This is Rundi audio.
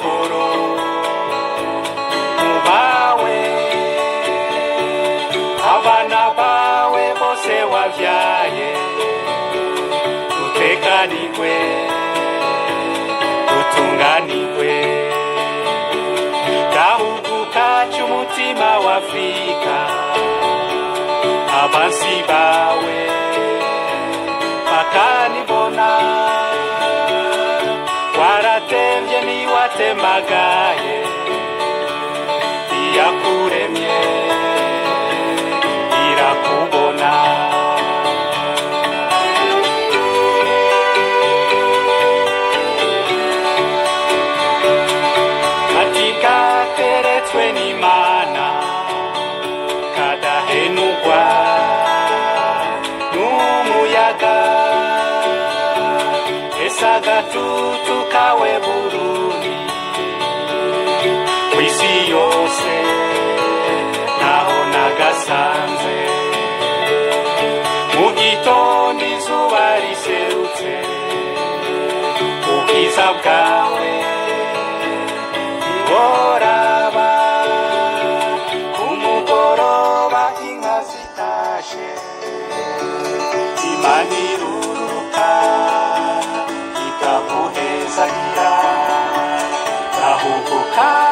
amahoro mu bawe, abana bawe bose wavyaye, dutekanirwe dutunganirwe, gahugu kacu umutima wa Afrika, abansi bawe bakanibona, waratemvye niwatemagaye, iyakuremye irakubona. Ati kateretswe n'Imana kadahenugwa n'umuyaga, ese agatutu kawe Burundi kw'isi yose naho nagasanze, mu gitondo izuba riserutse, ubwiza bwawe boraba, ku mugoroba inka zitashe, Imana iruruka ikaguhezagira, gahugu kacu